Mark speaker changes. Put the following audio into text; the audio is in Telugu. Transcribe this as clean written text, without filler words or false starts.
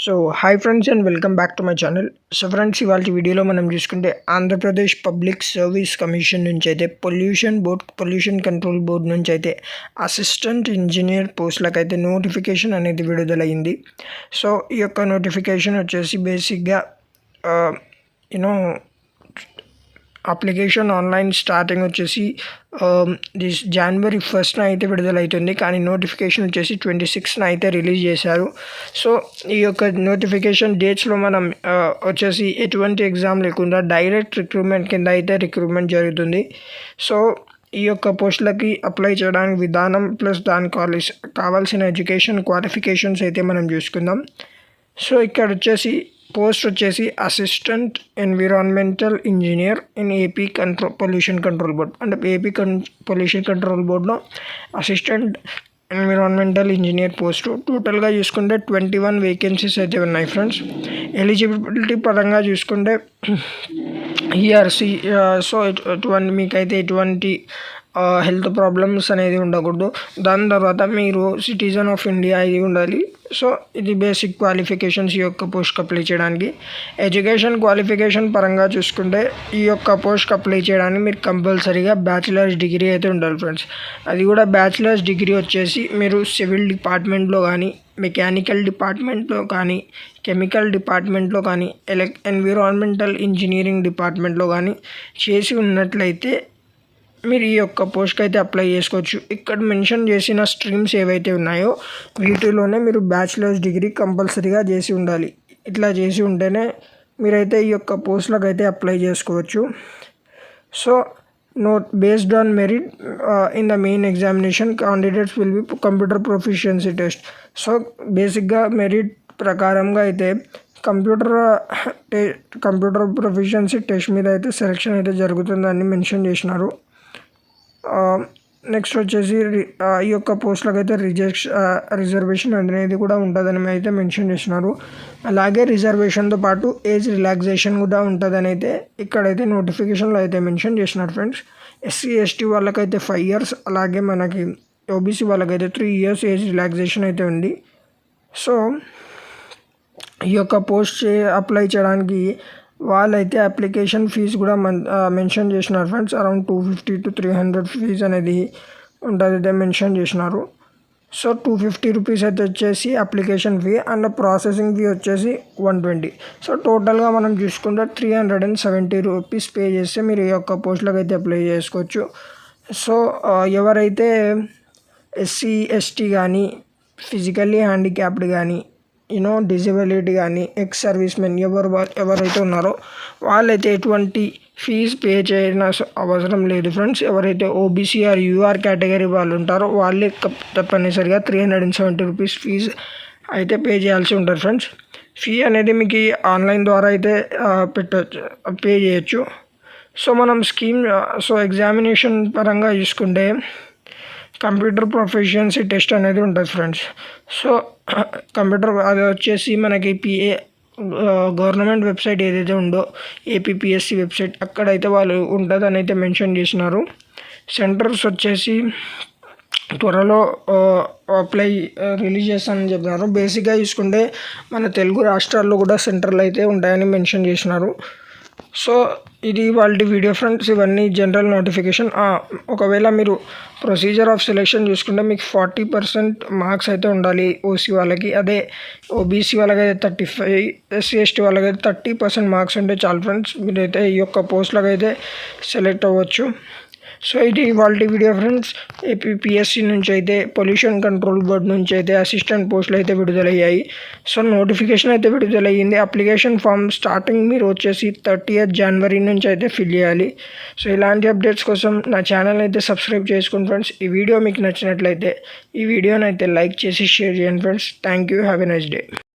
Speaker 1: So hi friends and welcome back to my channel. So friends, ఇవాళ వీడియోలో మనం చూసుకుంటే ఆంధ్రప్రదేశ్ పబ్లిక్ సర్వీస్ కమిషన్ నుంచి అయితే పొల్యూషన్ కంట్రోల్ బోర్డ్ నుంచి అయితే అసిస్టెంట్ ఇంజనీర్ పోస్టులకు అయితే నోటిఫికేషన్ అనేది విడుదలైంది. సో ఈ యొక్క నోటిఫికేషన్ వచ్చేసి బేసిక్గా యూనో అప్లికేషన్ ఆన్లైన్ స్టార్టింగ్ వచ్చేసి January 1st అయితే విడుదలవుతుంది, కానీ నోటిఫికేషన్ వచ్చేసి 26న అయితే రిలీజ్ చేశారు. సో ఈ యొక్క నోటిఫికేషన్ డేట్స్లో మనం వచ్చేసి ఎటువంటి ఎగ్జామ్ లేకుండా డైరెక్ట్ రిక్రూట్మెంట్ కింద అయితే రిక్రూట్మెంట్ జరుగుతుంది. సో ఈ యొక్క పోస్టులకి అప్లై చేయడానికి విధానం ప్లస్ దానికి కావాల్సిన ఎడ్యుకేషన్ క్వాలిఫికేషన్స్ అయితే మనం చూసుకుందాం. సో ఇక్కడ వచ్చేసి పోస్ట్ వచ్చేసి assistant environmental engineer in AP pollution control board, అంటే ఏపీ పొల్యూషన్ కంట్రోల్ బోర్డ్లో అసిస్టెంట్ ఎన్విరాన్మెంటల్ ఇంజనీర్ పోస్టు. టోటల్గా చూసుకుంటే 21 వేకెన్సీస్ అయితే ఉన్నాయి ఫ్రెండ్స్. ఎలిజిబిలిటీ పరంగా చూసుకుంటే ఈఆర్సీ, సో మీకైతే ఎటువంటి హెల్త్ ప్రాబ్లమ్స్ అనేది ఉండకూడదు. దాని తర్వాత మీరు సిటిజన్ ఆఫ్ ఇండియా అయి ఉండాలి. సో ఇది బేసిక్ క్వాలిఫికేషన్స్ ఈ యొక్క పోస్ట్కి అప్లై చేయడానికి. ఎడ్యుకేషన్ క్వాలిఫికేషన్ పరంగా చూసుకుంటే ఈ యొక్క పోస్ట్కి అప్లై చేయడానికి మీరు కంపల్సరీగా బ్యాచిలర్స్ డిగ్రీ అయితే ఉండాలి ఫ్రెండ్స్. అది కూడా బ్యాచిలర్స్ డిగ్రీ వచ్చేసి మీరు సివిల్ డిపార్ట్మెంట్లో కానీ, మెకానికల్ డిపార్ట్మెంట్లో కానీ, కెమికల్ డిపార్ట్మెంట్లో కానీ, ఎన్విరాన్మెంటల్ ఇంజనీరింగ్ డిపార్ట్మెంట్లో కానీ చేసి ఉన్నట్లయితే మీరు ఈ యొక్క పోస్ట్కి అయితే అప్లై చేసుకోవచ్చు. ఇక్కడ మెన్షన్ చేసిన స్ట్రీమ్స్ ఏవైతే ఉన్నాయో వీటిలోనే మీరు బ్యాచిలర్స్ డిగ్రీ కంపల్సరీగా చేసి ఉండాలి. ఇట్లా చేసి ఉంటేనే మీరైతే ఈ యొక్క పోస్టులకు అయితే అప్లై చేసుకోవచ్చు. So based on merit in the main examination candidates will be computer proficiency test. So బేసిక్గా మెరిట్ ప్రకారంగా అయితే కంప్యూటర్ ప్రొఫిషియన్సీ టెస్ట్ మీద అయితే సెలెక్షన్ అయితే జరుగుతుందని మెన్షన్ చేసినారు. నెక్స్ట్ వచ్చేసి ఈ యొక్క పోస్టులకు అయితే రిజర్వేషన్ అనేది కూడా ఉంటుందని అయితే మెన్షన్ చేసినారు. అలాగే రిజర్వేషన్తో పాటు ఏజ్ రిలాక్సేషన్ కూడా ఉంటుందని అయితే ఇక్కడైతే నోటిఫికేషన్లో అయితే మెన్షన్ చేసినారు ఫ్రెండ్స్. ఎస్సీ ఎస్టీ వాళ్ళకైతే 5 years, అలాగే మనకి ఓబీసీ వాళ్ళకైతే 3 years ఏజ్ రిలాక్సేషన్ అయితే ఉంది. సో ఈ యొక్క పోస్ట్ అప్లై చేయడానికి వాళ్ళైతే అప్లికేషన్ ఫీజు కూడా మెన్షన్ చేసినారు ఫ్రెండ్స్. అరౌండ్ 250 to 300 ఫీజు అనేది ఉంటుంది మెన్షన్ చేసినారు. సో 250 రూపీస్ అయితే వచ్చేసి application fee and processing fee వచ్చేసి 120. సో టోటల్గా మనం చూసుకుంటే 370 రూపీస్ పే చేస్తే మీరు ఈ యొక్క పోస్టులకు అయితే అప్లై చేసుకోవచ్చు. సో ఎవరైతే ఎస్సీ ఎస్టీ కానీ, ఫిజికల్లీ హ్యాండిక్యాప్డ్ కానీ, డిజబిలిటీ కానీ, ఎక్స్ సర్వీస్ మెన్ ఎవరైతే ఉన్నారో వాళ్ళైతే ఎటువంటి ఫీజు పే చేయన అవసరం లేదు ఫ్రెండ్స్. ఎవరైతే ఓబీసీ ఆర్ యూఆర్ కేటగిరీ వాళ్ళు ఉంటారో వాళ్ళే తప్పనిసరిగా 370 రూపీస్ ఫీజు అయితే పే చేయాల్సి ఉంటుంది ఫ్రెండ్స్. ఫీ అనేది మీకు ఆన్లైన్ ద్వారా అయితే పే చేయొచ్చు. సో మనం ఎగ్జామినేషన్ పరంగా చూసుకుంటే కంప్యూటర్ ప్రొఫిషియన్సీ టెస్ట్ అనేది ఉంటుంది ఫ్రెండ్స్. సో కంప్యూటర్ అది వచ్చేసి మనకి గవర్నమెంట్ వెబ్సైట్ ఏదైతే ఉందో ఏపీపీఎస్సీ వెబ్సైట్, అక్కడైతే వాళ్ళు ఉంటుందని అయితే మెన్షన్ చేసినారు. సెంటర్స్ వచ్చేసి త్వరలో రిలీజ్ చేస్తానని చెప్తున్నారు. బేసిక్గా చూసుకుంటే మన తెలుగు రాష్ట్రాల్లో కూడా సెంటర్లు అయితే ఉంటాయని మెన్షన్ చేసినారు. సో ఇది వాళ్ళ వీడియో ఫ్రెండ్స్. ఇవన్నీ జనరల్ నోటిఫికేషన్. ఒకవేళ మీరు ప్రొసీజర్ ఆఫ్ సెలెక్షన్ చూసుకుంటే మీకు 40% మార్క్స్ అయితే ఉండాలి ఓసీ వాళ్ళకి. అదే ఓబీసీ వాళ్ళకైతే 35, ఎస్సీ ఎస్టీ వాళ్ళకైతే 30% మార్క్స్ ఉంటే చాలు ఫ్రెండ్స్. మీరైతే ఈ యొక్క పోస్టులకు అయితే సెలెక్ట్ అవ్వచ్చు. సో ఇది వాళ్ళ వీడియో ఫ్రెండ్స్. ఏపీపీఎస్సీ నుంచి అయితే పొల్యూషన్ కంట్రోల్ బోర్డ్ నుంచి అయితే అసిస్టెంట్ పోస్టులు అయితే విడుదలయ్యాయి. సో నోటిఫికేషన్ అయితే విడుదలయ్యింది. అప్లికేషన్ ఫామ్ స్టార్టింగ్ మీరు వచ్చేసి 30th January నుంచి అయితే ఫిల్ చేయాలి. సో ఇలాంటి అప్డేట్స్ కోసం నా ఛానల్ అయితే సబ్స్క్రైబ్ చేసుకోండి ఫ్రెండ్స్. ఈ వీడియో మీకు నచ్చినట్లయితే ఈ వీడియోని అయితే లైక్ చేసి షేర్ చేయండి friends. Thank you. Have a nice day.